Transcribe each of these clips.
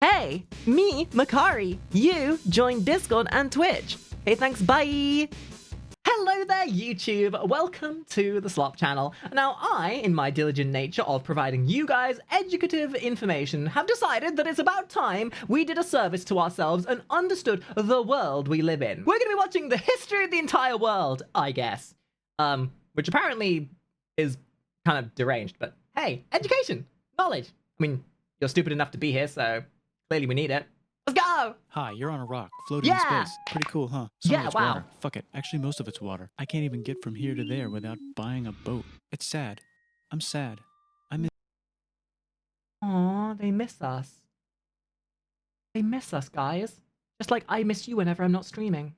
Hey, me, Makari. You join Discord and Twitch. Hey, thanks, bye. Hello there, YouTube. Welcome to the Slop channel. Now, I, in my diligent nature of providing you guys educative information, have decided that it's about time we did a service to ourselves and understood the world we live in. We're going to be watching the history of the entire world, I guess. Which apparently is kind of deranged, but hey, education, knowledge. I mean, you're stupid enough to be here, so clearly we need it. Let's go! Hi, you're on a rock, floating in space. Pretty cool, huh? Some of it's wow. water. Fuck it. Actually, most of it's water. I can't even get from here to there without buying a boat. It's sad. I'm sad. I miss... Aww, they miss us. They miss us, guys. Just like I miss you whenever I'm not streaming.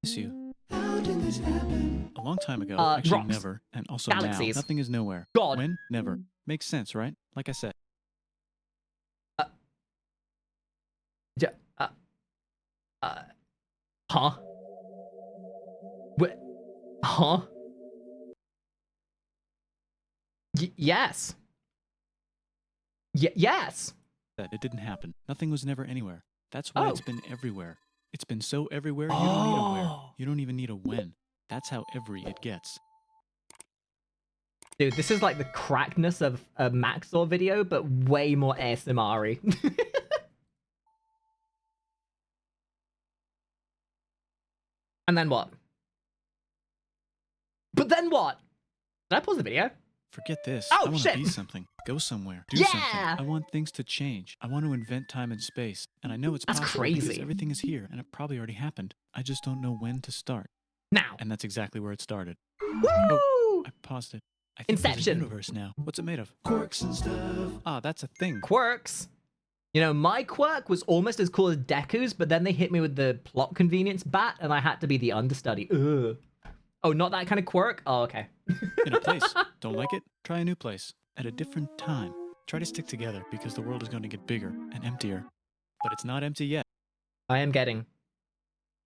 you. How did this happen? A long time ago. Actually, rocks. never. And also Galaxies. now. Nothing is nowhere. God. When? Never. Makes sense, right? Like I said. Huh? What? Huh? Yes. Yes. It didn't happen. Nothing was never anywhere. That's why it's been everywhere. It's been so everywhere, you don't need a where. You don't even need a when. That's how every it gets. Dude, this is like the crackness of a Maxor video, but way more ASMR-y. And then what? But then what? Did I pause the video? Forget this. Oh, I want shit. to be something. Go somewhere. Do something. I want things to change. I want to invent time and space. And I know it's That's possible crazy. because everything is here and it probably already happened. I just don't know when to start. Now. And that's exactly where it started. Woo! Oh, I paused it. I think there's a Inception. universe now. What's it made of? Quirks and stuff. Ah, that's a thing. Quirks. You know, my quirk was almost as cool as Deku's, but then they hit me with the plot convenience bat, and I had to be the understudy. Ugh. Oh, not that kind of quirk? Oh, okay. In a place. Don't like it? Try a new place. At a different time. Try to stick together because the world is going to get bigger and emptier. But it's not empty yet. I am getting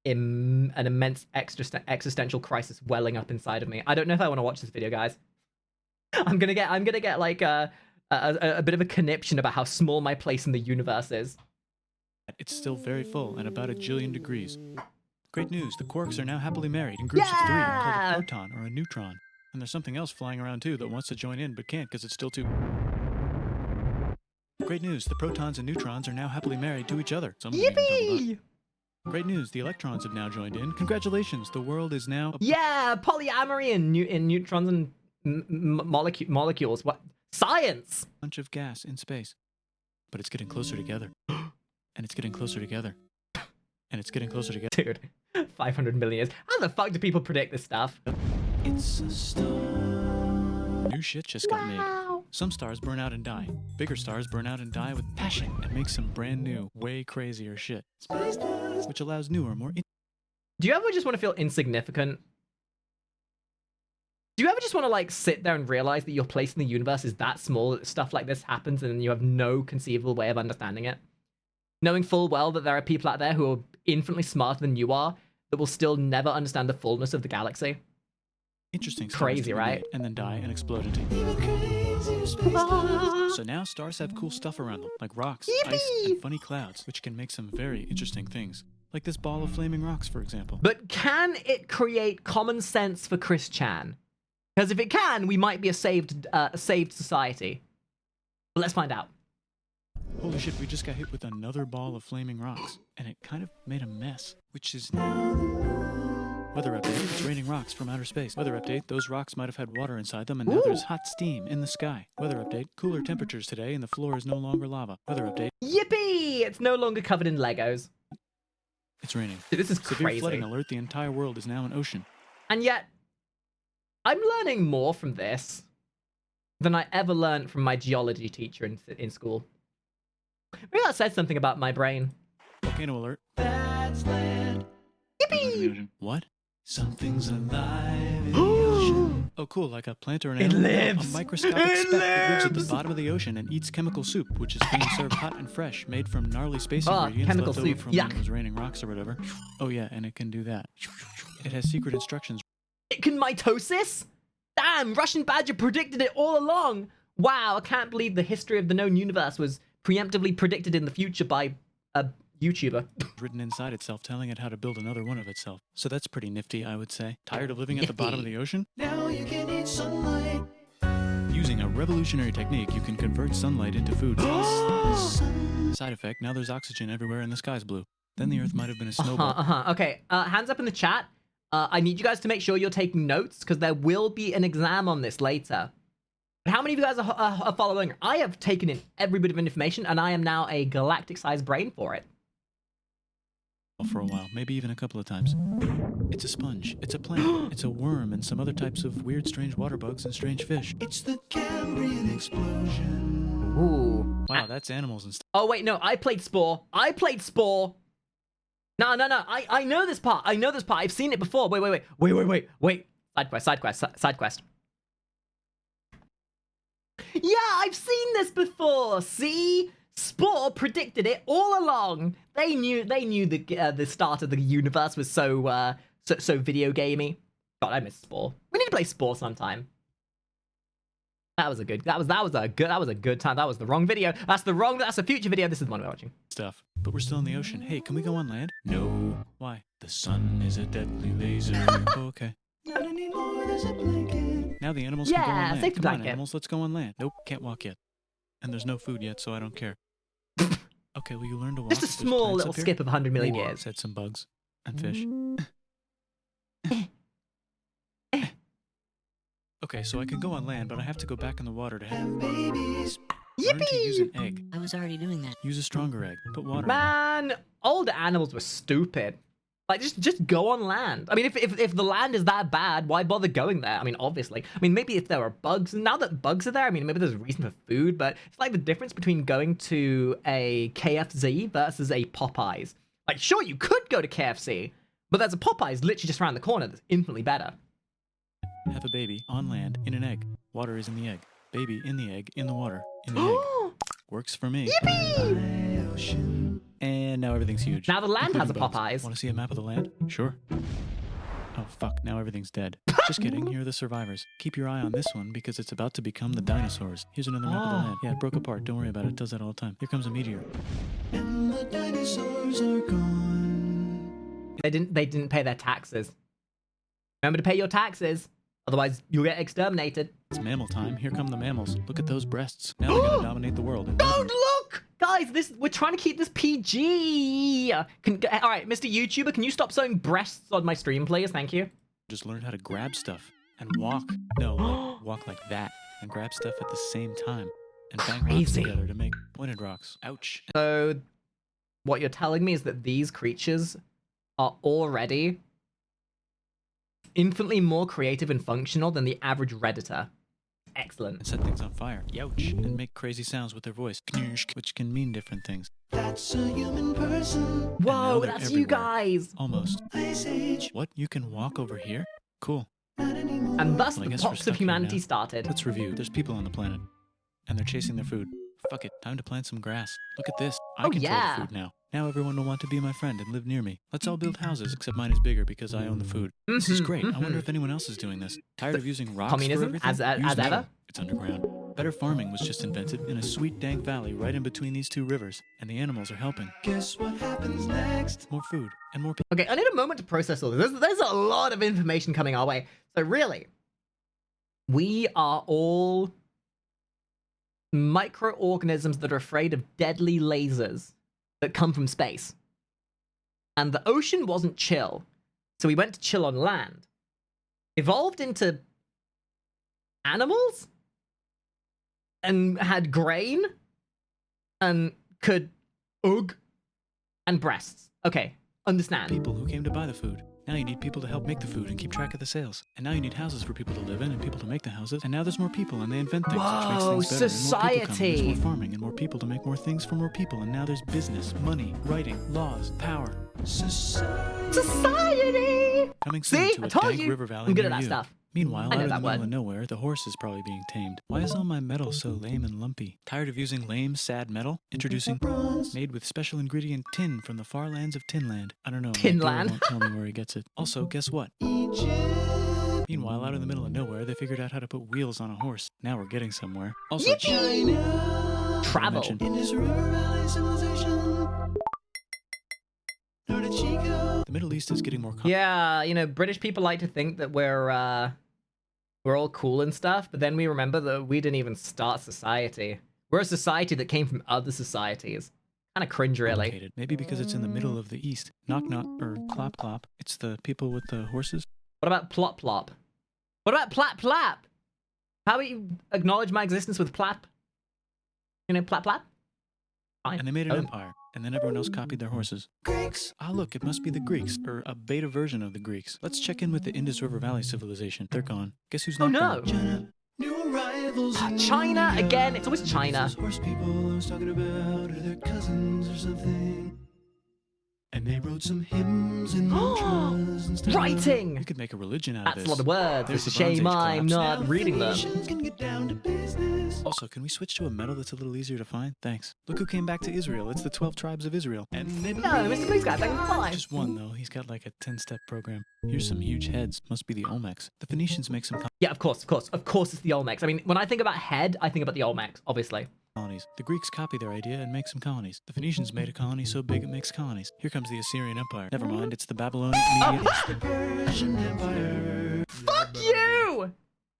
an immense existential crisis welling up inside of me. I don't know if I want to watch this video, guys. I'm gonna get like a bit of a conniption about how small my place in the universe is. It's still very full and about 1 jillion degrees. Great news, the quarks are now happily married in groups of 3 called a proton or a neutron. And there's something else flying around too that wants to join in but can't because it's still too... Great news, the protons and neutrons are now happily married to each other. Yippee! Great news, the electrons have now joined in. Congratulations, the world is now... Yeah, polyamory in neutrons and molecules. What? Science! Bunch of gas in space. But it's getting closer together. And it's getting closer together. And it's getting closer together. Dude, 500 million years. How the fuck do people predict this stuff? It's a star. New shit just got made. Some stars burn out and die. Bigger stars burn out and die with passion and make some brand new, way crazier shit. Which allows newer, more... Do you ever just want to feel insignificant? Do you ever just want to like sit there and realize that your place in the universe is that small that stuff like this happens and you have no conceivable way of understanding it? Knowing full well that there are people out there who are infinitely smarter than you are that will still never understand the fullness of the galaxy. Interesting. Crazy, right? And then die and explode into... So now stars have cool stuff around them, like rocks, ice, and funny clouds, which can make some very interesting things. Like this ball of flaming rocks, for example. But can it create common sense for Chris Chan? Because if it can, we might be a saved society. But let's find out. Holy shit, we just got hit with another ball of flaming rocks, and it kind of made a mess, which is now... Weather update, it's raining rocks from outer space. Weather update, those rocks might have had water inside them, and now there's hot steam in the sky. Weather update, cooler temperatures today, and the floor is no longer lava. Weather update. Yippee! It's no longer covered in Legos. It's raining. Dude, this is Severe crazy. flooding alert, the entire world is now an ocean. And yet, I'm learning more from this than I ever learned from my geology teacher in school. Maybe that says something about my brain. Volcano alert. That's land. Yippee! What? Something's alive in the ocean. Oh, cool, like a plant or an It animal? lives! A microscopic It speck that lives at the lives! bottom of the ocean and eats chemical soup, which is being served hot and fresh, made from gnarly space ingredients chemical left over soup. from when Yuck. it was raining rocks or whatever. Oh yeah, and it can do that. It has secret instructions. It can mitosis? Damn, Russian Badger predicted it all along. Wow, I can't believe the history of the known universe was preemptively predicted in the future by a YouTuber. written inside itself, telling it how to build another one of itself. So that's pretty nifty, I would say. Tired of living at the bottom of the ocean? Now you can eat sunlight. Using a revolutionary technique, you can convert sunlight into food. Side effect, now there's oxygen everywhere and the sky's blue. Then the Earth might have been a snowball. Okay, hands up in the chat. I need you guys to make sure you're taking notes, because there will be an exam on this later. How many of you guys are following? I have taken in every bit of information, and I am now a galactic-sized brain for it. For a while, maybe even a couple of times. It's a sponge, it's a plant, it's a worm, and some other types of weird, strange water bugs and strange fish. It's the Cambrian explosion. Ooh. Wow, that's animals and stuff. Oh, wait, no, I played Spore. No, I know this part. I've seen it before. Wait. Side quest. Yeah, I've seen this before. See? Spore predicted it all along. They knew the start of the universe was so video gamey. God, I miss Spore. We need to play Spore sometime. That was a good time. That was the wrong video. That's a future video. This is the one we're watching. Stuff. But we're still in the ocean. Hey, can we go on land? No. Why? The sun is a deadly laser. Oh, okay. Not anymore, there's a blanket. Now the animals can go on land. safety Come on, blanket. animals, let's go on land. Nope, can't walk yet. And there's no food yet, so I don't care. Okay, well, you learn to walk. Just a There's small plants little up here. skip of 100 million Whoa, years. said some bugs and fish. Okay, so I can go on land, but I have to go back in the water to have Babies. learn to use an egg. I was already doing that. Use a stronger egg. Put water in it. Man, older animals were stupid. Like, just go on land. I mean, if the land is that bad, why bother going there? I mean, obviously. I mean, maybe if there are bugs, now that bugs are there, I mean, maybe there's a reason for food, but it's like the difference between going to a KFC versus a Popeyes. Like, sure, you could go to KFC, but there's a Popeyes literally just around the corner that's infinitely better. Have a baby on land in an egg. Water is in the egg. Baby in the egg, in the water, in the egg. Works for me. Yippee! Ocean. And now everything's huge. Now the land has a including bugs. Popeyes. Want to see a map of the land? Sure. Oh, fuck. Now everything's dead. Just kidding. Here are the survivors. Keep your eye on this one because it's about to become the dinosaurs. Here's another map of the land. Yeah, it broke apart. Don't worry about it. It does that all the time. Here comes a meteor. And the dinosaurs are gone. They didn't pay their taxes. Remember to pay your taxes, otherwise you'll get exterminated. It's mammal time. Here come the mammals. Look at those breasts. Now they're gonna dominate the world. Don't look! Guys, we're trying to keep this PG. All right, Mr. YouTuber, can you stop showing breasts on my stream, please? Thank you. Just learn how to grab stuff and walk. No, like, walk like that and grab stuff at the same time and bang rocks Crazy. together to make pointed rocks. Ouch. So, what you're telling me is that these creatures are already infinitely more creative and functional than the average Redditor. Excellent. And set things on fire. Youch. And make crazy sounds with their voice. Knirsch, which can mean different things. That's a human person. Whoa, they're that's you everywhere. guys! Almost. Ice Age. What? You can walk over here? Cool. Not anymore. And thus Well, I the guess we're pox stuck of here humanity now. started. Let's review. There's people on the planet. And they're chasing their food. Fuck it. Time to plant some grass. Look at this. I Oh, control yeah. the food now. Now everyone will want to be my friend and live near me. Let's all build houses, except mine is bigger because I own the food. This is great. I wonder if anyone else is doing this. Tired of using rocks Communism? for everything? As Use metal. ever? It's underground. Better farming was just invented in a sweet dank valley right in between these two rivers, and the animals are helping. Guess what happens next? More food and more people. Okay, I need a moment to process all this. There's a lot of information coming our way. So really, we are all microorganisms that are afraid of deadly lasers that come from space. And the ocean wasn't chill, so we went to chill on land. Evolved into animals? And had grain? And could ugh? And breasts. Okay, understand. People who came to buy the food. Now you need people to help make the food and keep track of the sales. And now you need houses for people to live in and people to make the houses. And now there's more people and they invent things, which makes Whoa, things better. And more people come, and society. there's more farming and more people to make more things for more people. And now there's business, money, writing, laws, power. Society. Society! Coming soon See? to I a told dank you. river valley I'm good near at that you. stuff. Meanwhile, I out know in the that middle word. of nowhere, the horse is probably being tamed. Why is all my metal so lame and lumpy? Tired of using lame, sad metal? Introducing Bronze. made with special ingredient tin from the far lands of Tinland. I don't know. my Tinland? dealer won't tell me where he gets it. Also, guess what? Egypt. Meanwhile, out in the middle of nowhere, they figured out how to put wheels on a horse. Now we're getting somewhere. Also, China. travel. Indus River Valley civilization. Norte Chico. The Middle East is getting more Yeah, you know, British people like to think that we're all cool and stuff, but then we remember that we didn't even start society. We're a society that came from other societies. Kind of cringe, really. complicated. Maybe because it's in the middle of the East. Knock knock, or clop clop. It's the people with the horses. What about plop plop? What about plap plap? How about you acknowledge my existence with plap? You know, plap plap? Fine. And they made an empire, and then everyone else copied their horses. Greeks. Ah, look, it must be the Greeks, or a beta version of the Greeks. Let's check in with the Indus River Valley civilization. They're gone. Guess who's Oh not no! gone? China. New arrivals in China India. again. It's always China. Those horse people I was talking about are their cousins or something. And they wrote some hymns and mantras and stuff. Writing. You could make a religion out of That's this. a lot of words. There's It's a the Bronze shame Age I'm collapse. not reading them. Phoenicians can get down to business. Also, can we switch to a metal that's a little easier to find? Thanks. Look who came back to Israel. It's the 12 tribes of Israel. And they No, Mr. Police Guy, thank you for five. Just one, though. He's got like a 10-step program. Here's some huge heads. Must be the Olmecs. The Phoenicians make some Yeah, of course. Of course it's the Olmecs. I mean, when I think about head, I think about the Olmecs, obviously. colonies. The Greeks copy their idea and make some colonies. The Phoenicians made a colony so big it makes colonies. Here comes the Assyrian Empire. Never mind, it's the Babylonian Median. the Persian Empire. Fuck you!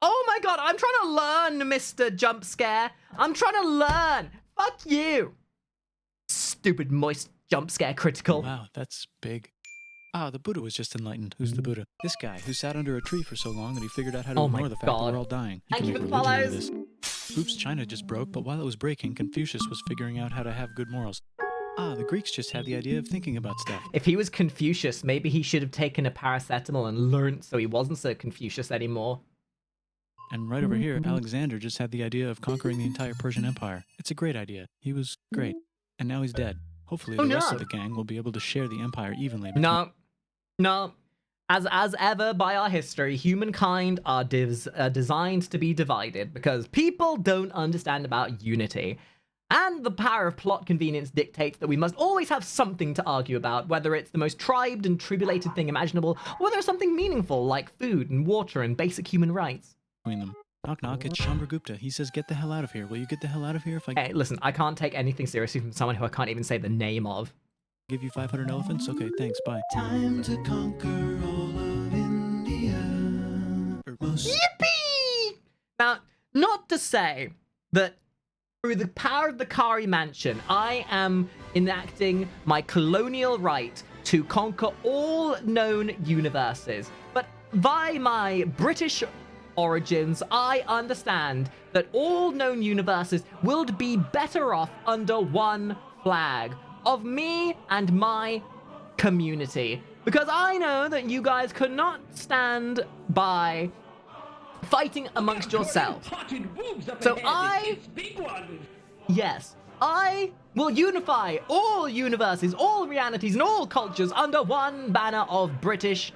Oh my god, I'm trying to learn, Mr. Jump Scare. I'm trying to learn. Fuck you. Stupid moist jump scare critical. Wow, that's big. Ah, the Buddha was just enlightened. Who's the Buddha? This guy who sat under a tree for so long that he figured out how to Oh my ignore the fact God. that we're all dying. Thank you can for make the religion out of follows. this. Oops, China just broke, but while it was breaking, Confucius was figuring out how to have good morals. Ah, the Greeks just had the idea of thinking about stuff. If he was Confucius, maybe he should have taken a paracetamol and learnt so he wasn't so Confucius anymore. And right over here, Alexander just had the idea of conquering the entire Persian Empire. It's a great idea. He was great. And now he's dead. Hopefully the rest no. of the gang will be able to share the empire evenly. between- No. As ever by our history, humankind are designed to be divided because people don't understand about unity. And the power of plot convenience dictates that we must always have something to argue about, whether it's the most tribed and tribulated thing imaginable, or whether it's something meaningful like food and water and basic human rights. them. Knock knock, it's Chandragupta. He says, get the hell out of here. Will you get the hell out of here if I Hey, listen, I can't take anything seriously from someone who I can't even say the name of. give you 500 elephants? Okay, thanks, bye. Time to conquer all of India. Or most. Yippee! Now, not to say that through the power of the Kari Mansion, I am enacting my colonial right to conquer all known universes. But by my British origins, I understand that all known universes will be better off under one flag of me and my community. Because I know that you guys could not stand by fighting amongst yourselves. So I will unify all universes, all realities, and all cultures under one banner of British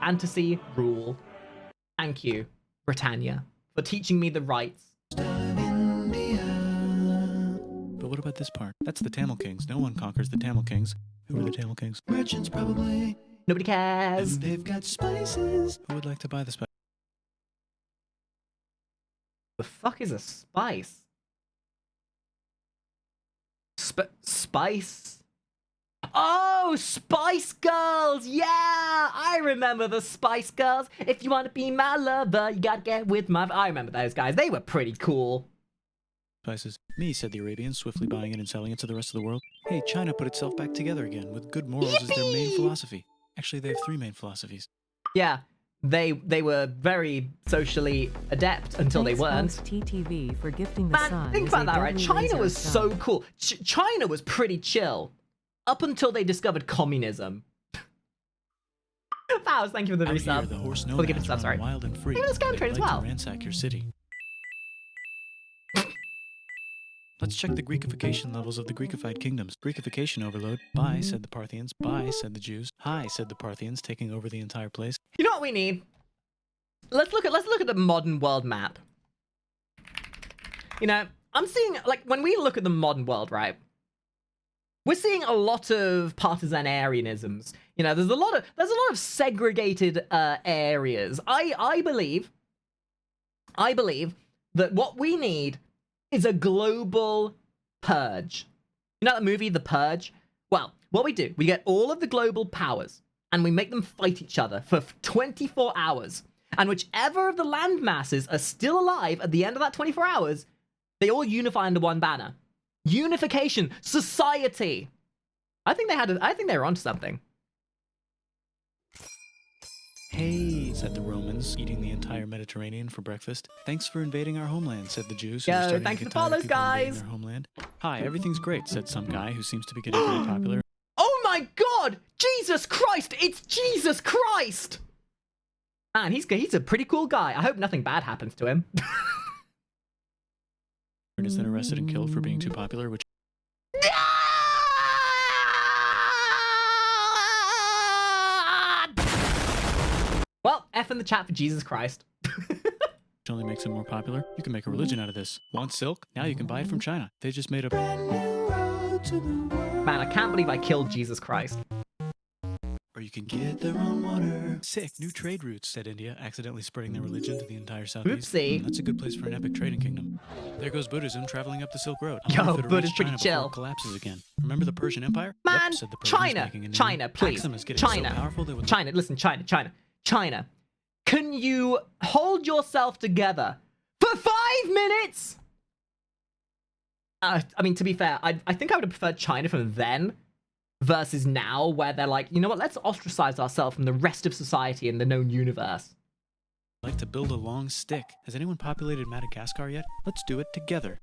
fantasy rule. Thank you, Britannia, for teaching me the rights. But what about this part? That's the Tamil Kings. No one conquers the Tamil Kings. Who are the Tamil Kings? Merchants probably. Nobody cares. And they've got spices. Who would like to buy the spice? The fuck is a spice? Spice? Oh, Spice Girls! Yeah! I remember the Spice Girls. If you want to be my lover, you gotta get with my... I remember those guys. They were pretty cool. Spices. Me, said the Arabians, swiftly buying it and selling it to the rest of the world. Hey, China put itself back together again, with good morals as their main Yippee! philosophy. Actually, they have 3 main philosophies. Yeah, they were very socially adept until they weren't. Thanks, host TTV for gifting the Man, sun think is about a that, right? deadly China laser was stone. so cool. China was pretty chill up until they discovered communism. Faust, thank you for the Out here, resub. the horse For the gift nomads stuff, run sorry. wild and free. Look at the scam They'd trade as like to well. ransack your city. Let's check the Greekification levels of the Greekified kingdoms. Greekification overload. Bye, said the Parthians. Bye, said the Jews. Hi, said the Parthians, taking over the entire place. You know what we need? Let's look at the modern world map. You know, I'm seeing, like, when we look at the modern world, right? We're seeing a lot of partisanarianisms. You know, there's a lot of segregated areas. I believe that what we need is a global Purge. You know that movie, The Purge? Well, what we do, we get all of the global powers, and we make them fight each other for 24 hours. And whichever of the land masses are still alive at the end of that 24 hours, they all unify under one banner. Unification, society. I think they were onto something. Hey, said the Romans, eating the entire Mediterranean for breakfast. Thanks for invading our homeland, said the Jews. Yo, thanks for the follows, guys. Their homeland. Hi, everything's great, said some guy who seems to be getting pretty popular. Oh my god! Jesus Christ! It's Jesus Christ! Man, he's a pretty cool guy. I hope nothing bad happens to him. And is then arrested and killed for being too popular, which... Well, F in the chat for Jesus Christ. only makes him more popular. You can make a religion out of this. Want silk? Now you can buy it from China. They just made a brand new road to the world. Man, I can't believe I killed Jesus Christ. Or you can get their own water. Sick, new trade routes, said India, accidentally spreading their religion to the entire southeast. Oopsie. That's a good place for an epic trading kingdom. There goes Buddhism traveling up the Silk Road. I Yo, wonder if it'll Buddha's reach pretty China before chill. it collapses again. Remember the Persian Empire? Man, Yep, said the Persians, China, making a new China, one. please. Axum is getting China, so powerful they would... China, listen, China. Can you hold yourself together for 5 minutes? I mean, to be fair, I think I would have preferred China from then versus now, where they're like, you know what, let's ostracize ourselves from the rest of society in the known universe. like to build a long stick. Has anyone populated Madagascar yet? Let's do it together.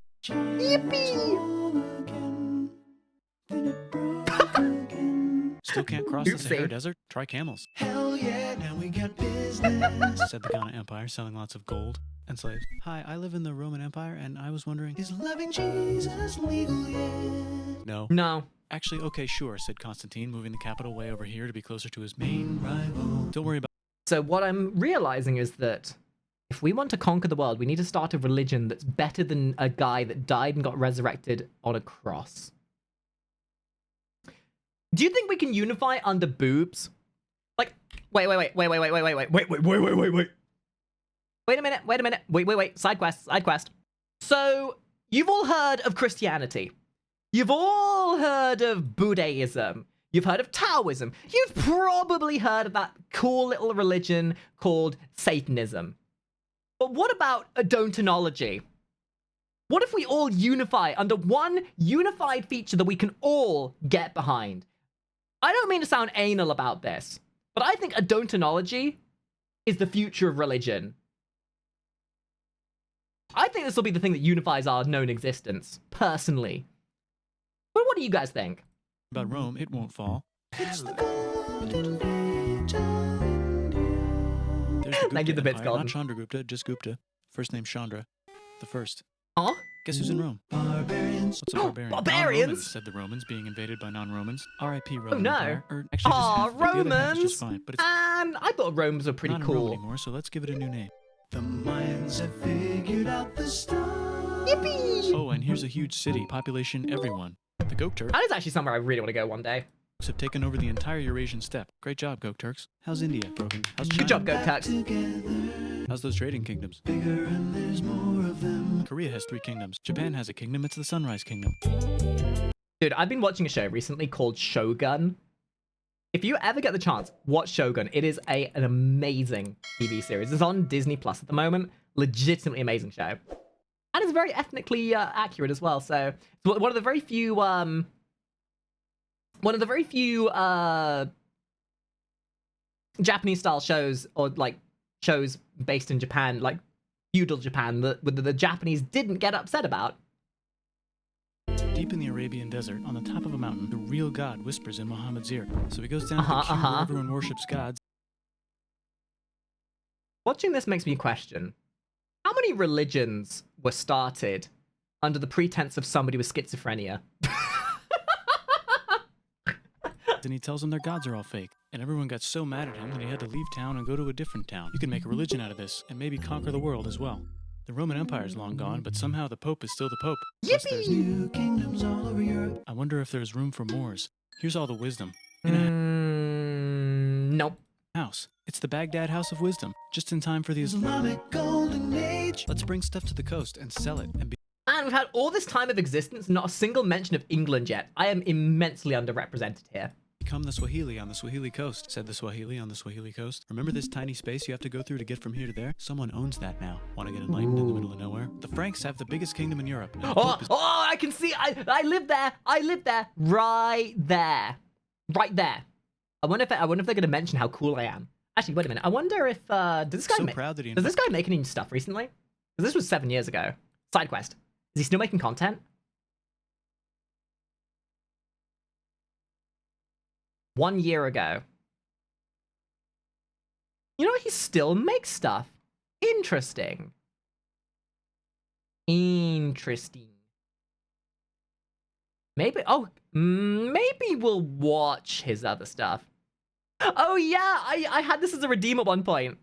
Still can't cross the Sahara Desert? Try camels. Hell yeah, now we got business. Said the Ghana Empire, selling lots of gold and slaves. Hi, I live in the Roman Empire, and I was wondering... Is loving Jesus legal yet? No. No. Actually, okay, sure, said Constantine, moving the capital way over here to be closer to his main rival. Don't worry about... So what I'm realizing is that if we want to conquer the world, we need to start a religion that's better than a guy that died and got resurrected on a cross. Do you think we can unify under boobs? Like, wait. Wait a minute. Side quest. So, you've all heard of Christianity. You've all heard of Buddhism. You've heard of Taoism. You've probably heard of that cool little religion called Satanism. But what about Odontonology? What if we all unify under one unified feature that we can all get behind? I don't mean to sound anal about this, but I think Odontonology is the future of religion. I think this will be the thing that unifies our known existence, personally. But what do you guys think? About Rome, it won't fall. It's the golden age of India. There's the Thank you, Gupta the bits Empire, golden. not Chandragupta, just Gupta. First name Chandra. The first. Aw? Guess who's in Rome? Barbarians. What's a barbarian? Barbarians? Non-Romans, said the Romans, being invaded by non-Romans. R.I.P. Roman no. Empire. Or actually, just Aw, half of it. The other half is Romans! just fine, but it's I thought Romans were pretty not in Rome cool. anymore, so let's give it a new name. The Mayans have figured out the stars. Yippee! Oh, and here's a huge city, population everyone. The Gok Turks That is actually somewhere I really want to go one day. have taken over the entire Eurasian steppe. Great job, Gok Turks. How's India, Broken? How's China? Good job, Go Turks. Together, How's those trading kingdoms? bigger and there's more of them. Korea has 3 kingdoms. Japan has a kingdom. It's the Sunrise Kingdom. Dude, I've been watching a show recently called Shogun. If you ever get the chance, watch Shogun. It is an amazing TV series. It's on Disney Plus at the moment. Legitimately amazing show. And it's very ethnically accurate as well. So it's one of the very few Japanese style shows, or like shows based in Japan, like feudal Japan, that the Japanese didn't get upset about. Deep in the Arabian desert, on the top of a mountain, the real God whispers in Muhammad's ear. So he goes down to the queue where everyone worships gods. Watching this makes me question, how many religions were started under the pretense of somebody with schizophrenia? Then he tells them their gods are all fake. And everyone got so mad at him that he had to leave town and go to a different town. You can make a religion out of this, and maybe conquer the world as well. The Roman Empire is long gone, but somehow the Pope is still the Pope. Plus there's New kingdoms all over Europe. I wonder if there's room for Moors. Here's all the wisdom. Nope. House. It's the Baghdad House of Wisdom. Just in time for the Islamic golden age. Let's bring stuff to the coast and sell it and be And we've had all this time of existence, not a single mention of England yet. I am immensely underrepresented here. Become the Swahili on the Swahili coast, said the Swahili on the Swahili coast. Remember this tiny space you have to go through to get from here to there? Someone owns that now. Want to get enlightened in the middle of nowhere? The Franks have the biggest kingdom in Europe. And the Pope is I can see. I live there. I live there. Right there. Right there. I wonder if they're going to mention how cool I am. Actually, wait a minute. I wonder if does this guy so proud that he does this guy make any stuff recently? Because this was 7 years ago. Side quest. Is he still making content? 1 year ago. You know, he still makes stuff. Interesting. Interesting. Maybe we'll watch his other stuff. Oh yeah, I had this as a redeem at one point.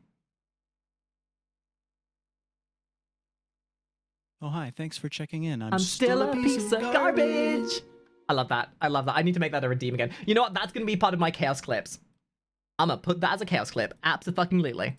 Oh, hi, thanks for checking in. I'm still a piece of garbage. I love that. I love that. I need to make that a redeem again. You know what? That's going to be part of my chaos clips. I'm going to put that as a chaos clip. Abso-fucking-lutely.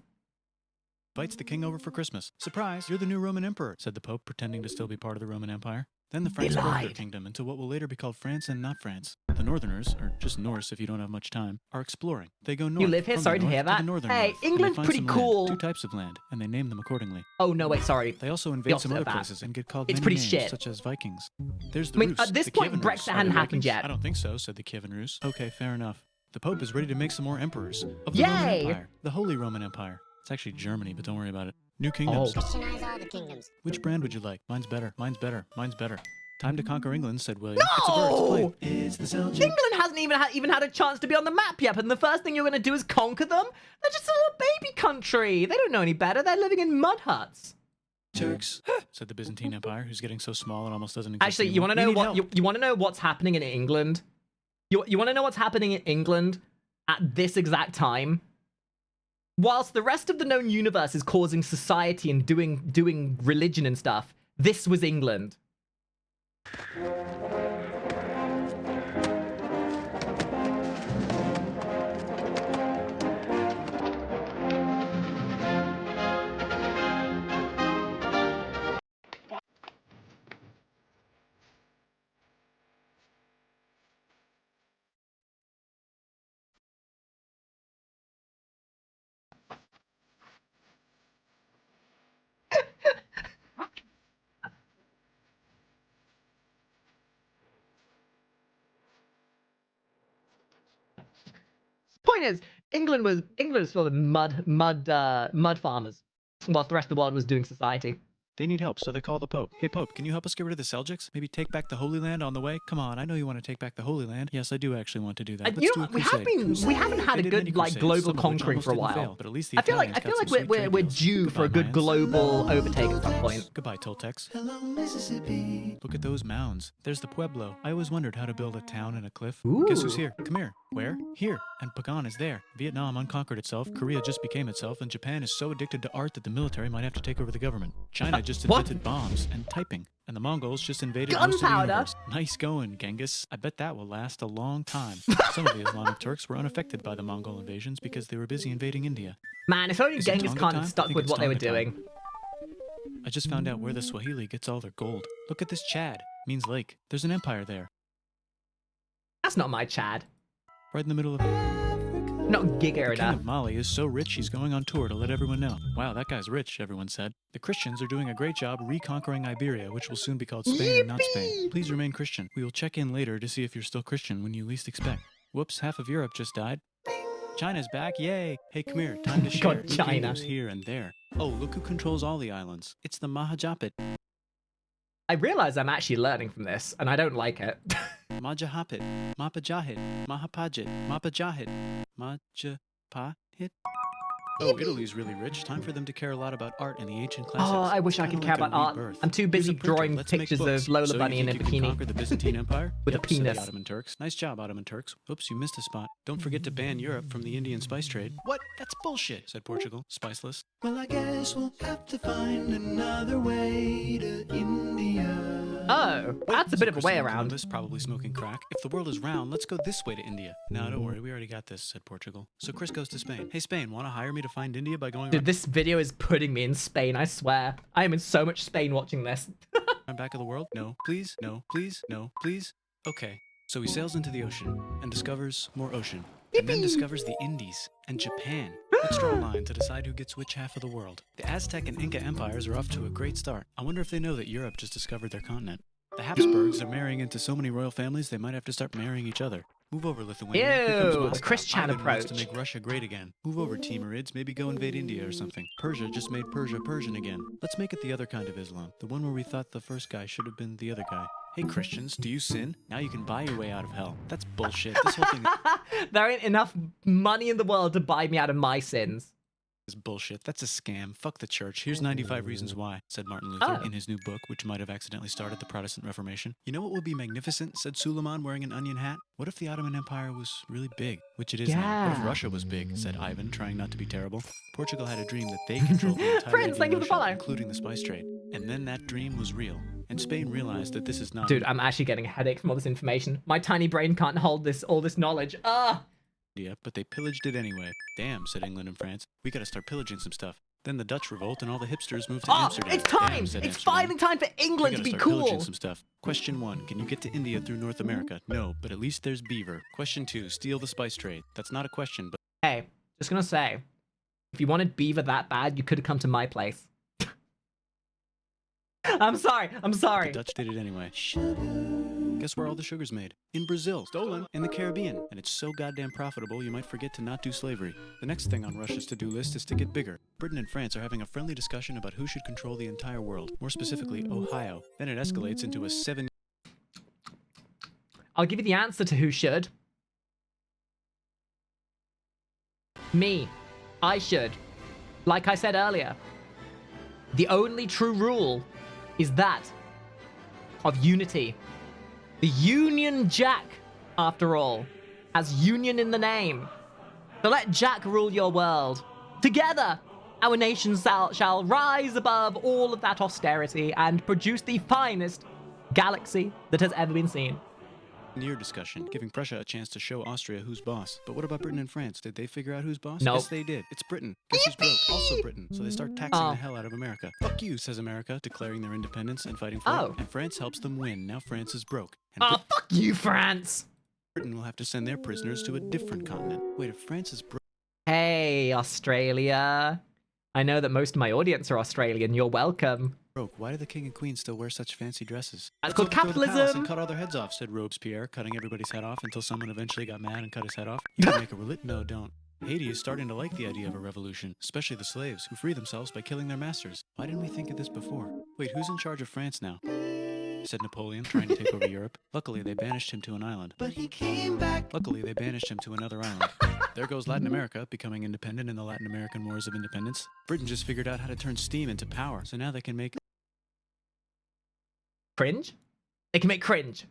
Invites the king over for Christmas. Surprise, you're the new Roman emperor, said the Pope, pretending to still be part of the Roman Empire. Then the Franks broke their lied. kingdom into what will later be called France and not France. The Northerners, or just Norse if you don't have much time, are exploring. They go north. You live here? from the Sorry to north hear the that. northern Hey, north, and they England's find pretty some cool. Land, 2 types of land, and they name them accordingly. Oh, no, wait, sorry. They also invade some opposite other of that. places and get called It's many pretty names, shit. such as Vikings. There's the I mean, Rus, at this the point, Kievan Brexit Rus. Are hadn't they happened Vikings? yet. I don't think so, said the Kievan Rus. Okay, fair enough. The Pope is ready to make some more emperors of the Yay! Roman Empire, the Holy Roman Empire. It's actually Germany, but don't worry about it. New kingdoms. Christianize all the kingdoms. Which brand would you like? Mine's better. Mine's better. Mine's better. Time to conquer England, said William. It's a bird. It's a plane. It's the Seljuk. England hasn't even had a chance to be on the map yet, and the first thing you're going to do is conquer them? They're just a little baby country. They don't know any better. They're living in mud huts. Turks. Said the Byzantine Empire, who's getting so small it almost doesn't exist Actually, you anymore. want to know We need what help. you want to know what's happening in England? You want to know what's happening in England at this exact time? Whilst the rest of the known universe is causing society and doing religion and stuff, this was England. Point is, England was full of mud farmers, whilst the rest of the world was doing society. They need help, so they call the Pope. Hey, Pope, can you help us get rid of the Seljuks? Maybe take back the Holy Land on the way? Come on, I know you want to take back the Holy Land. Yes, I do actually want to do that. Let's You do know, a we crusade. haven't had They a did good many like crusades, global some of which conquering for a almost didn't while. fail, but at least the I feel like Italians got some we're sweet we're, trade we're deals. due for a Goodbye, good Mayans. global overtake at some point. Goodbye, Toltecs. Hello, Mississippi. Look at those mounds. There's the Pueblo. I always wondered how to build a town in a cliff. Ooh. Guess who's here? Come here. Where? Here. And Pagan is there. Vietnam unconquered itself. Korea just became itself. And Japan is so addicted to art that the military might have to take over the government. China just what? invented bombs and typing. And the Mongols just invaded most of the Gunpowder? universe. Nice going, Genghis. I bet that will last a long time. Some of the Islamic Turks were unaffected by the Mongol invasions because they were busy invading India. Man, if only Is it Genghis Tonga Khan time? had I stuck think with it's what they were Tonga time. doing. I just found out where the Swahili gets all their gold. Look at this Chad. Means lake. There's an empire there. That's not my Chad. Right in the middle of Not Giga The king enough. of Mali is so rich he's going on tour to let everyone know. Wow, that guy's rich, everyone said. The Christians are doing a great job reconquering Iberia, which will soon be called Spain and not Spain. Yippee! Please remain Christian. We will check in later to see if you're still Christian when you least expect. Whoops, half of Europe just died. China's back, yay! Hey, come here, time to share. God, New China. kingdoms here and there. Oh, look who controls all the islands. It's the Mahajapit. I realize I'm actually learning from this, and I don't like it. Majahapit. Mapajahit. Mahapajit. Mapajahit. Majapahit. Oh, Italy's really rich. Time for them to care a lot about art and the ancient classics. Oh, I wish I Kinda could care like a about art. rebirth. I'm too Here's busy a printer. drawing Let's make pictures books. of Lola So you Bunny in think a you can bikini. conquer the Byzantine Empire? With a Yep, said the penis. Ottoman Turks. Nice job, Ottoman Turks. Oops, you missed a spot. Don't forget to ban Europe from the Indian spice trade. What? That's bullshit, said Portugal, spiceless. Well, I guess we'll have to find another way to India. Oh, that's a bit of a way Christopher around. Columbus, probably smoking crack. If the world is round, let's go this way to India. No, don't worry, we already got this, said Portugal. So Chris goes to Spain. Hey, Spain, want to hire me to find India by going Dude, this video is putting me in Spain, I swear. I am in so much Spain watching this. back of the world? No, please, no, please, no, please. Okay. So he sails into the ocean and discovers more ocean. And then discovers the Indies and Japan. Let's draw a line to decide who gets which half of the world. The Aztec and Inca empires are off to a great start. I wonder if they know that Europe just discovered their continent. The Habsburgs are marrying into so many royal families they might have to start marrying each other. Move over, Lithuania. Here comes Ew, the Moscow. Christian Ivan wants approach. to make Russia great again. Move over, Timurids. Maybe go invade India or something. Persia just made Persia Persian again. Let's make it the other kind of Islam. The one where we thought the first guy should have been the other guy. Hey Christians, do you sin? Now you can buy your way out of hell. That's bullshit. This whole thing There ain't enough money in the world to buy me out of my sins. is bullshit. That's a scam. Fuck the church. Here's 95 Reasons Why, said Martin Luther in his new book, which might have accidentally started the Protestant Reformation. You know what would be magnificent, said Suleiman wearing an onion hat? What if the Ottoman Empire was really big, which it is now? What if Russia was big, said Ivan, trying not to be terrible? Portugal had a dream that they controlled the entire Prince, thank you Indian for the follow. Ocean, including the spice trade. And then that dream was real. And Spain realized that this is not Dude, I'm actually getting a headache from all this information. My tiny brain can't hold all this knowledge. Ah! India, but they pillaged it anyway. Damn, said England and France. We gotta start pillaging some stuff. Then the Dutch revolt and all the hipsters moved to Amsterdam. It's time! Damn, said It's Amsterdam. finally time for We England gotta to be start pillaging cool! some stuff. Question 1. Can you get to India through North America? No, but at least there's beaver. Question 2. Steal the spice trade. That's not a question, but Hey, just gonna say, if you wanted beaver that bad, you could have come to my place. I'm sorry. the Dutch did it anyway. Guess where all the sugar's made? In Brazil. Stolen. In the Caribbean. And it's so goddamn profitable you might forget to not do slavery. The next thing on Russia's to-do list is to get bigger. Britain and France are having a friendly discussion about who should control the entire world. More specifically, Ohio. Then it escalates into a 7 I'll give you the answer to who should. Me. I should. Like I said earlier, the only true rule is that of unity. The Union Jack, after all, has union in the name. So let Jack rule your world. Together, our nation shall rise above all of that austerity and produce the finest galaxy that has ever been seen. year discussion, giving Prussia a chance to show Austria who's boss. But what about Britain and France? Did they figure out who's boss? Nope. Yes, they did. It's Britain. Guess who's broke? Also Britain. So they start taxing the hell out of America. Fuck you, says America, declaring their independence and fighting for it. And France helps them win. Now France is broke. And Fuck you, France! Britain will have to send their prisoners to a different continent. Wait, if France is broke... Hey, Australia. I know that most of my audience are Australian. You're welcome. Why do the king and queen still wear such fancy dresses? That's Let's called overthrow the palace capitalism. and cut all their heads off, said Robespierre, cutting everybody's head off until someone eventually got mad and cut his head off. You can make a No, don't. Haiti is starting to like the idea of a revolution, especially the slaves, who free themselves by killing their masters. Why didn't we think of this before? Wait, who's in charge of France now? Said Napoleon, trying to take over Europe. Luckily, they banished him to an island. But he came back. Luckily, they banished him to another island. There goes Latin America, becoming independent in the Latin American Wars of Independence. Britain just figured out how to turn steam into power, so now they can make... Cringe? They can make cringe.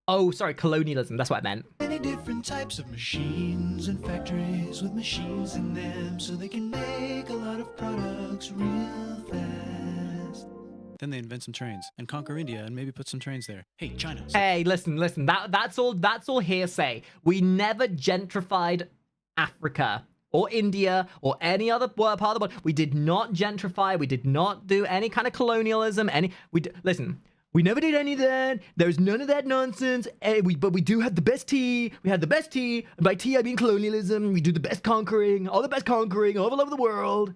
Oh, sorry, colonialism. That's what I meant. Many different types of machines and factories with machines in them, so they can make a lot of products real fast. Then they invent some trains and conquer India and maybe put some trains there. Hey, China. Hey, listen. That's all hearsay. We never gentrified Africa or India or any other part of the world. We did not gentrify. We did not do any kind of colonialism. Listen. We never did any of that. There's none of that nonsense. But we do have the best tea. We had the best tea. And by tea, I mean colonialism. We do the best conquering, all the best conquering all over the world.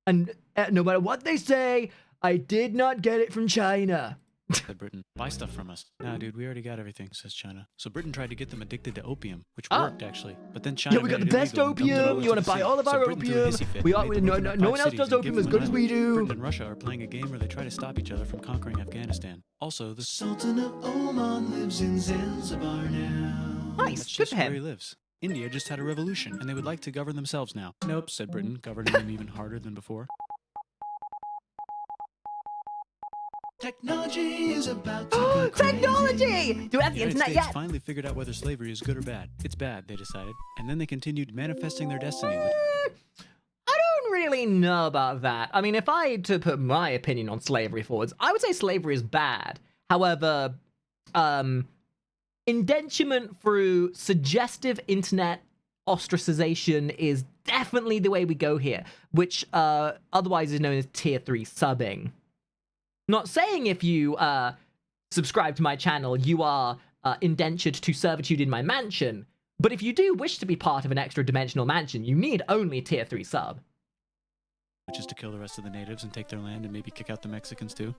And no matter what they say, I did not get it from China. Said Britain. Buy stuff from us. Nah, dude, we already got everything, says China. So Britain tried to get them addicted to opium, which worked, actually. But then China Yeah, we got the made it best illegal and dumped it all opium. into You want the to buy sea. all of our So Britain threw a opium? hissy fit, We are, made them no live in one 5 else cities does and give opium as them good an as we island. do. Britain and Russia are playing a game where they try to stop each other from conquering Afghanistan. Also, the Sultan of Oman lives in Zanzibar now. Nice, That's good just for where he him. lives. India just had a revolution, and they would like to govern themselves now. Nope, said Britain, governing them even harder than before. Technology is about to go crazy. Technology! Do we have the The United internet States yet? finally figured out whether slavery is good or bad. It's bad, they decided. And then they continued manifesting their destiny with... I don't really know about that. I mean, if I had to put my opinion on slavery forwards, I would say slavery is bad. However, indenturement through suggestive internet ostracization is definitely the way we go here, which otherwise is known as tier 3 subbing. Not saying if you subscribe to my channel, you are indentured to servitude in my mansion, but if you do wish to be part of an extra dimensional mansion, you need only a tier 3 sub. Which is to kill the rest of the natives and take their land and maybe kick out the Mexicans too.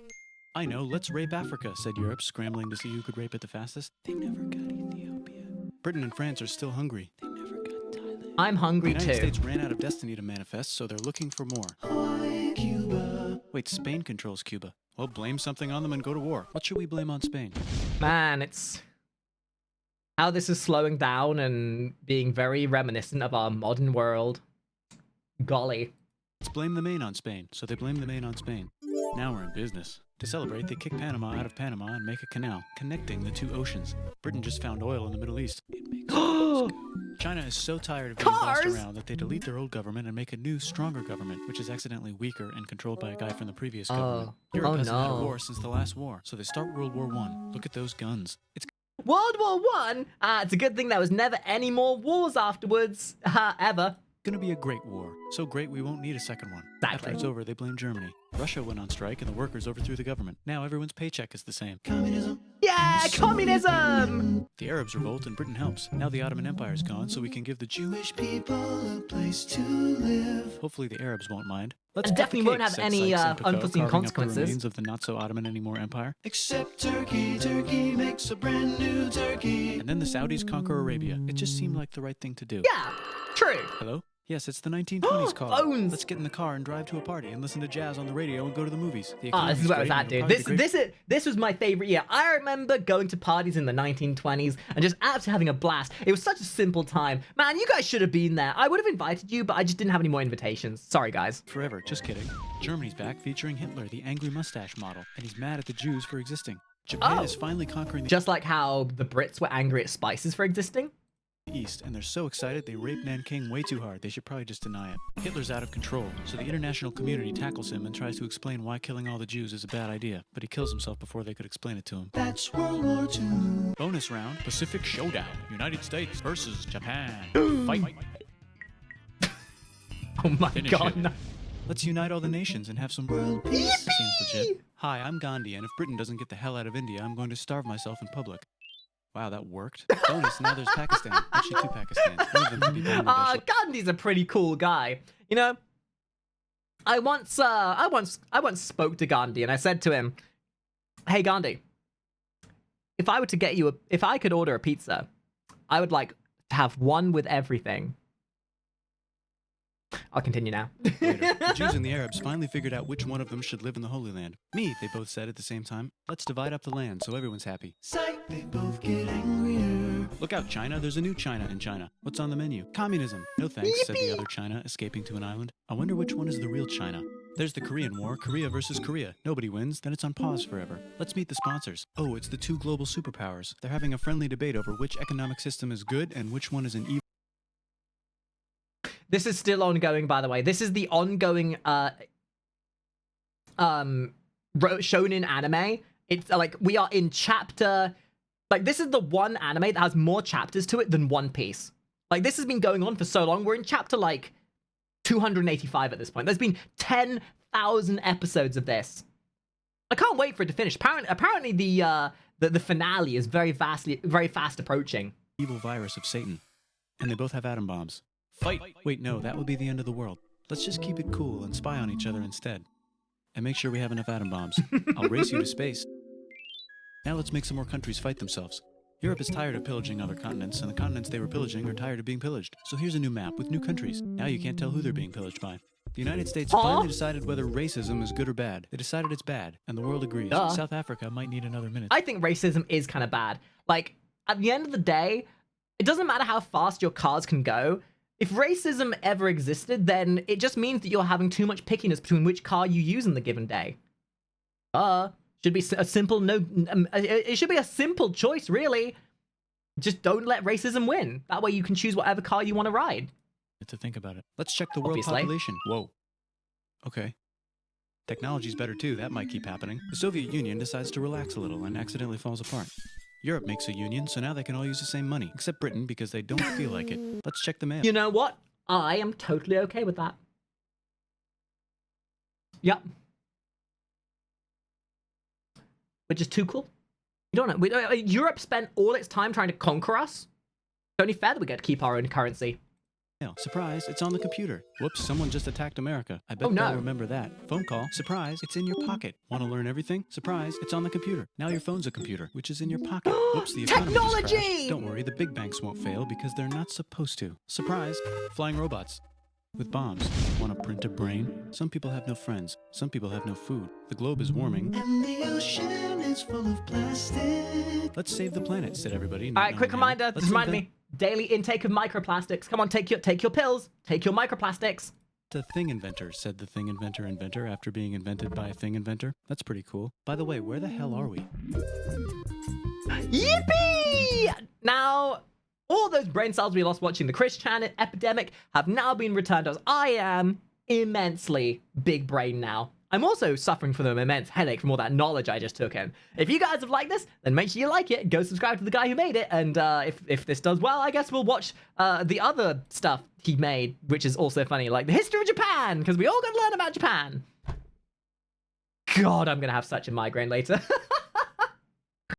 I know, let's rape Africa, said Europe, scrambling to see who could rape it the fastest. They never got Ethiopia. Britain and France are still hungry. They never got Thailand. I'm hungry The United too. States ran out of destiny to manifest, so they're looking for more. Hawaii, Cuba. Wait, Spain controls Cuba. Well, blame something on them and go to war. What should we blame on Spain? Man, it's how this is slowing down and being very reminiscent of our modern world. Golly. Let's blame the Maine on Spain. So they blame the Maine on Spain. Now we're in business. To celebrate, they kick Panama out of Panama and make a canal, connecting the two oceans. Britain just found oil in the Middle East. It makes cars go. China is so tired of being bossed Cars? around that they delete their old government and make a new, stronger government, which is accidentally weaker and controlled by a guy from the previous government. Europe hasn't had a war since the last war, so they start World War I. Look at those guns. It's World War One? It's a good thing there was never any more wars afterwards, ever. gonna be a great war. So great we won't need a second one. Exactly. After it's over, they blame Germany. Russia went on strike and the workers overthrew the government. Now everyone's paycheck is the same. Communism. Yeah, communism! The Arabs revolt and Britain helps. Now the Ottoman Empire is gone, so we can give the Jewish people a place to live. Hopefully the Arabs won't mind. Let's And cut definitely the won't cake, have said any, Sykes and Picot, unforeseen carving up the consequences. remains of the not-so-Ottoman anymore empire. Except Turkey. Turkey makes a brand new turkey. And then the Saudis conquer Arabia. It just seemed like the right thing to do. Yeah, true. Hello? Yes, it's the 1920s call. Phones. Let's get in the car and drive to a party and listen to jazz on the radio and go to the movies. The This is economy's where I was great at, and dude. it'll probably be great. This was my favorite year. I remember going to parties in the 1920s and just absolutely having a blast. It was such a simple time. Man, you guys should have been there. I would have invited you, but I just didn't have any more invitations. Sorry, guys. Forever, just kidding. Germany's back featuring Hitler, the angry mustache model, and he's mad at the Jews for existing. Japan is finally conquering the Just like how the Brits were angry at spices for existing. East, and they're so excited they rape Nanking way too hard. They should probably just deny it. Hitler's out of control, so the international community tackles him and tries to explain why killing all the Jews is a bad idea, but he kills himself before they could explain it to him. That's World War II. Bonus round, Pacific Showdown. United States versus Japan. Fight. Oh my Finish god, it. no. Let's unite all the nations and have some world peace. Seems legit. Hi, I'm Gandhi, and if Britain doesn't get the hell out of India, I'm going to starve myself in public. Wow, that worked. Bonus, now there's Pakistan. Actually, two Pakistans. One of them could be Bangladesh. Gandhi's a pretty cool guy. You know, I once spoke to Gandhi and I said to him, "Hey Gandhi, if I could order a pizza, I would like to have one with everything." I'll continue now. Later, the Jews and the Arabs finally figured out which one of them should live in the Holy Land. Me, they both said at the same time. Let's divide up the land so everyone's happy. Sight, they both get angrier. Look out, China. There's a new China in China. What's on the menu? Communism. No thanks, said the Yippee! other China, escaping to an island. I wonder which one is the real China. There's the Korean War, Korea versus Korea. Nobody wins, then it's on pause forever. Let's meet the sponsors. Oh, it's the two global superpowers. They're having a friendly debate over which economic system is good and which one is an evil. This is still ongoing, by the way. This is the ongoing shonen anime. It's like we are in chapter. Like this is the one anime that has more chapters to it than One Piece. Like this has been going on for so long. We're in chapter like 285 at this point. There's been 10,000 episodes of this. I can't wait for it to finish. Apparently the finale is very fast approaching. Evil virus of Satan. And they both have atom bombs. Fight! Wait, no, that would be the end of the world. Let's just keep it cool and spy on each other instead. And make sure we have enough atom bombs. I'll race you to space. Now let's make some more countries fight themselves. Europe is tired of pillaging other continents, and the continents they were pillaging are tired of being pillaged. So here's a new map with new countries. Now you can't tell who they're being pillaged by. The United States finally decided whether racism is good or bad. They decided it's bad, and the world agrees. Duh. South Africa might need another minute. I think racism is kind of bad. Like, at the end of the day, it doesn't matter how fast your cars can go. If racism ever existed, then it just means that you're having too much pickiness between which car you use in the given day. Should be a simple it should be a simple choice, really. Just don't let racism win. That way you can choose whatever car you want to ride. To think about it. Let's check the world Obviously. population. Whoa. Okay. Technology's better too. That might keep happening. The Soviet Union decides to relax a little and accidentally falls apart. Europe makes a union, so now they can all use the same money, except Britain because they don't feel like it. Let's check the mail. You know what? I am totally okay with that. Yep. which is too cool. You don't know. Europe spent all its time trying to conquer us. It's only fair that we get to keep our own currency. Surprise, it's on the computer. Whoops, someone just attacked America. I bet Oh, no. they'll remember that. Phone call. Surprise, it's in your pocket. Want to learn everything? Surprise, it's on the computer. Now your phone's a computer, which is in your pocket. Whoops, the economy just Technology! crashed. Don't worry, the big banks won't fail because they're not supposed to. Surprise, flying robots. With bombs. Want to print a brain? Some people have no friends. Some people have no food. The globe is warming. And the ocean is full of plastic. Let's save the planet, said everybody. All right, quick reminder. Let's Just remind invent me. Daily intake of microplastics. Come on, take your pills. Take your microplastics. The thing inventor, said the thing inventor after being invented by a thing inventor. That's pretty cool. By the way, where the hell are we? Yippee! Now, all those brain cells we lost watching the Chris Chan epidemic have now been returned to us. I am immensely big brain now. I'm also suffering from an immense headache from all that knowledge I just took in. If you guys have liked this, then make sure you like it. Go subscribe to the guy who made it. And if this does well, I guess we'll watch the other stuff he made, which is also funny, like the history of Japan, because we all got to learn about Japan. God, I'm going to have such a migraine later.